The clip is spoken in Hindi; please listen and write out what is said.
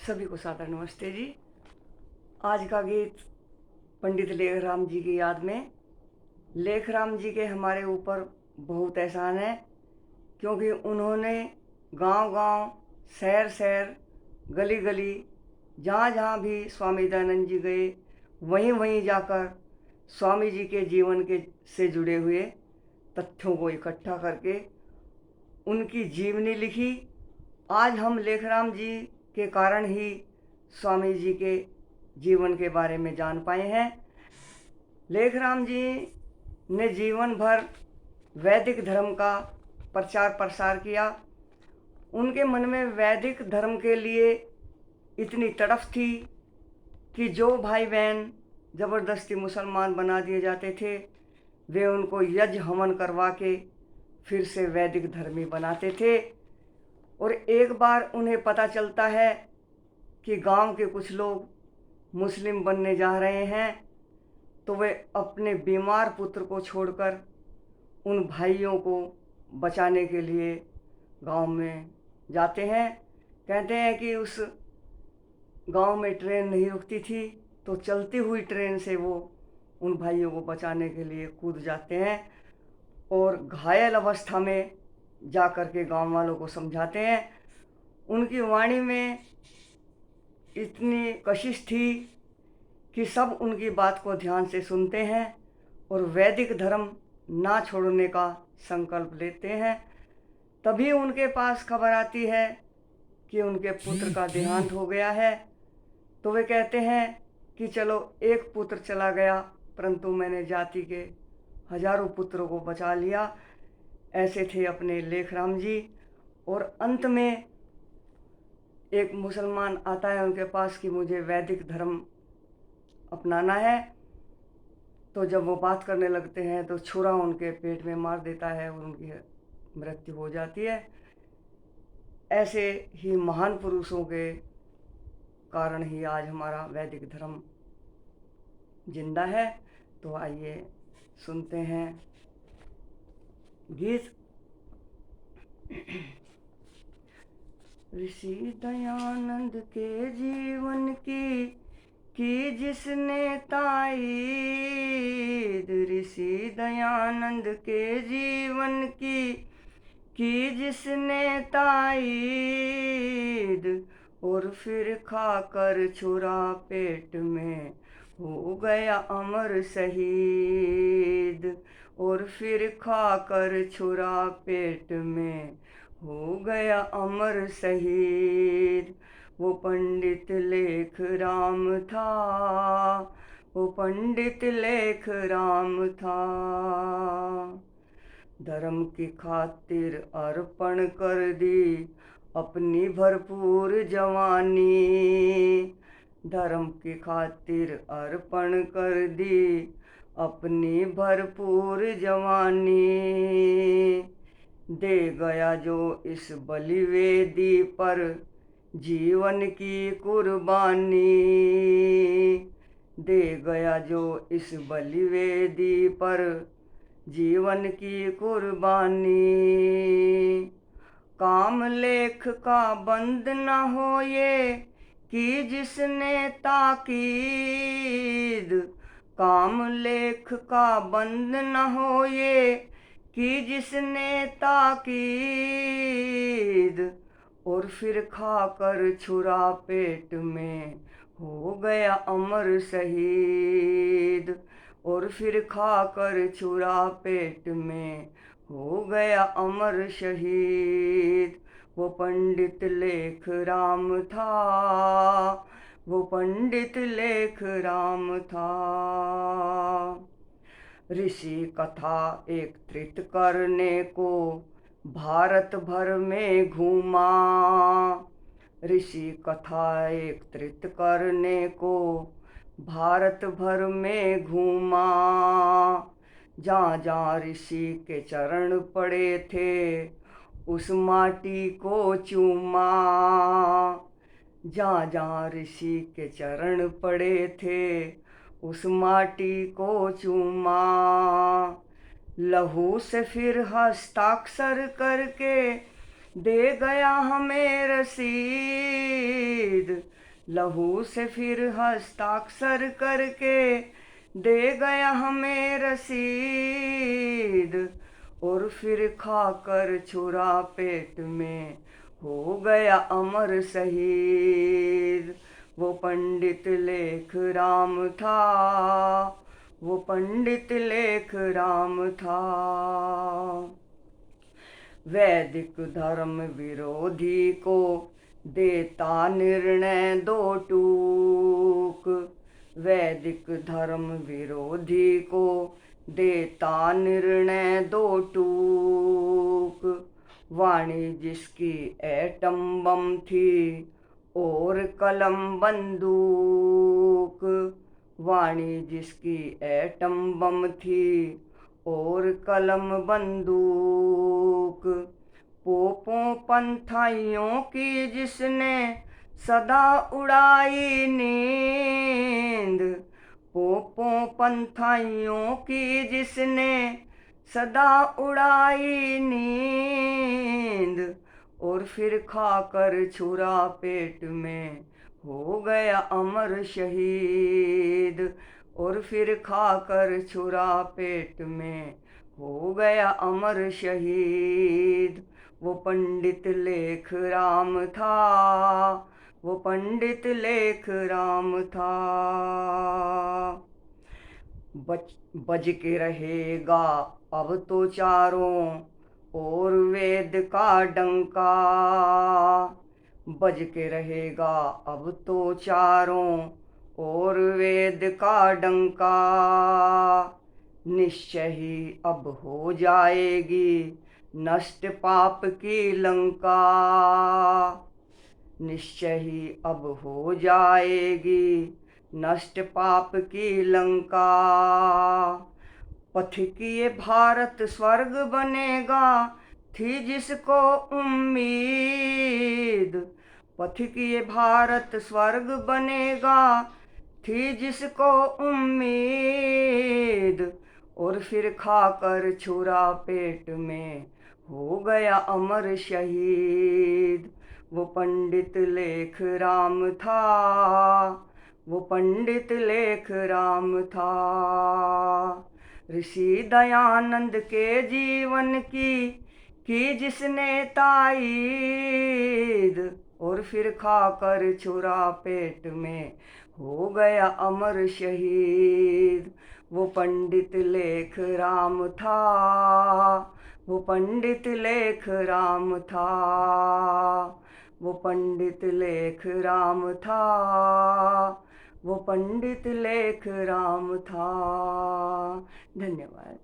सभी को सादर नमस्ते जी। आज का गीत पंडित लेखराम जी की याद में। लेखराम जी के हमारे ऊपर बहुत एहसान है, क्योंकि उन्होंने गांव-गांव, शहर-शहर, गली-गली, जहाँ-जहाँ भी स्वामी दयानंद जी गए, वहीं-वहीं जाकर स्वामी जी के जीवन के से जुड़े हुए तथ्यों को इकट्ठा करके उनकी जीवनी लिखी। आज हम लेखराम जी के कारण ही स्वामी जी के जीवन के बारे में जान पाए हैं। लेखराम जी ने जीवन भर वैदिक धर्म का प्रचार प्रसार किया। उनके मन में वैदिक धर्म के लिए इतनी तड़फ थी कि जो भाई बहन ज़बरदस्ती मुसलमान बना दिए जाते थे, वे उनको यज्ञ हवन करवा के फिर से वैदिक धर्मी बनाते थे। और एक बार उन्हें पता चलता है कि गांव के कुछ लोग मुस्लिम बनने जा रहे हैं, तो वे अपने बीमार पुत्र को छोड़कर उन भाइयों को बचाने के लिए गांव में जाते हैं। कहते हैं कि उस गांव में ट्रेन नहीं रुकती थी, तो चलती हुई ट्रेन से वो उन भाइयों को बचाने के लिए कूद जाते हैं और घायल अवस्था में जा कर के गाँव वालों को समझाते हैं। उनकी वाणी में इतनी कशिश थी कि सब उनकी बात को ध्यान से सुनते हैं और वैदिक धर्म ना छोड़ने का संकल्प लेते हैं। तभी उनके पास खबर आती है कि उनके पुत्र का देहांत हो गया है। तो वे कहते हैं कि चलो, एक पुत्र चला गया, परंतु मैंने जाति के हजारों पुत्रों को बचा लिया। ऐसे थे अपने लेखराम जी। और अंत में एक मुसलमान आता है उनके पास कि मुझे वैदिक धर्म अपनाना है। तो जब वो बात करने लगते हैं तो छुरा उनके पेट में मार देता है और उनकी मृत्यु हो जाती है। ऐसे ही महान पुरुषों के कारण ही आज हमारा वैदिक धर्म जिंदा है। तो आइए सुनते हैं गीत। ऋषि दयानंद के जीवन की जिसने ताईद, ऋषि दयानंद के जीवन की जिसने ताईद, और फिर खाकर छुरा पेट में हो गया अमर शहीद, और फिर खाकर छुरा पेट में हो गया अमर शहीद। वो पंडित लेखराम था, वो पंडित लेखराम था। धर्म की खातिर अर्पण कर दी अपनी भरपूर जवानी, धर्म की खातिर अर्पण कर दी अपनी भरपूर जवानी। दे गया जो इस बलिवेदी पर जीवन की कुर्बानी, दे गया जो इस बलिवेदी पर जीवन की कुर्बानी। काम लेख का बंद न हो ये कि जिसने ताकीद, काम लेख का बंद न हो ये कि जिसने ताकीद, और फिर खाकर छुरा पेट में हो गया अमर शहीद, और फिर खाकर छुरा पेट में हो गया अमर शहीद। वो पंडित लेखराम था, वो पंडित लेखराम था। ऋषि कथा एकत्रित करने को भारत भर में घूमा, ऋषि कथा एकत्रित करने को भारत भर में घूमा। जहाँ जहाँ ऋषि के चरण पड़े थे उस माटी को चूमा, जहाँ जहाँ ऋषि के चरण पड़े थे उस माटी को चूमा। लहू से फिर हस्ताक्षर करके दे गया हमें रसीद, लहू से फिर हस्ताक्षर करके दे गया हमें रसीद, और फिर खाकर छुरा पेट में हो गया अमर शहीद। वो पंडित लेख राम था, वो पंडित लेख राम था। वैदिक धर्म विरोधी को देता निर्णय दो टूक, वैदिक धर्म विरोधी को देता निर्णय दो टूक। वाणी जिसकी एटम बम थी और कलम बंदूक, वाणी जिसकी एटम बम थी और कलम बंदूक। पोपों पंथाइयों की जिसने सदा उड़ाई नींद, पोपों पंथाइयों की जिसने सदा उड़ाई नींद, और फिर खाकर छुरा पेट में हो गया अमर शहीद, और फिर खाकर छुरा पेट में हो गया अमर शहीद। वो पंडित लेख राम था, वो पंडित लेख राम था। बज के रहेगा अब तो चारों और वेद का डंका, बज के रहेगा अब तो चारों और वेद का डंका। निश्चय ही अब हो जाएगी नष्ट पाप की लंका, निश्चय ही अब हो जाएगी नष्ट पाप की लंका। पथिकिए भारत स्वर्ग बनेगा थी जिसको उम्मीद, पथिकिए भारत स्वर्ग बनेगा थी जिसको उम्मीद, और फिर खाकर छुरा पेट में हो गया अमर शहीद। वो पंडित लेख राम था, वो पंडित लेख राम था। ऋषि दयानंद के जीवन की जिसने ताईद, और फिर खाकर छुरा पेट में हो गया अमर शहीद। वो पंडित लेख राम था, वो पंडित लेख राम था, वो पंडित लेख राम था, वो पंडित लेख राम था। धन्यवाद।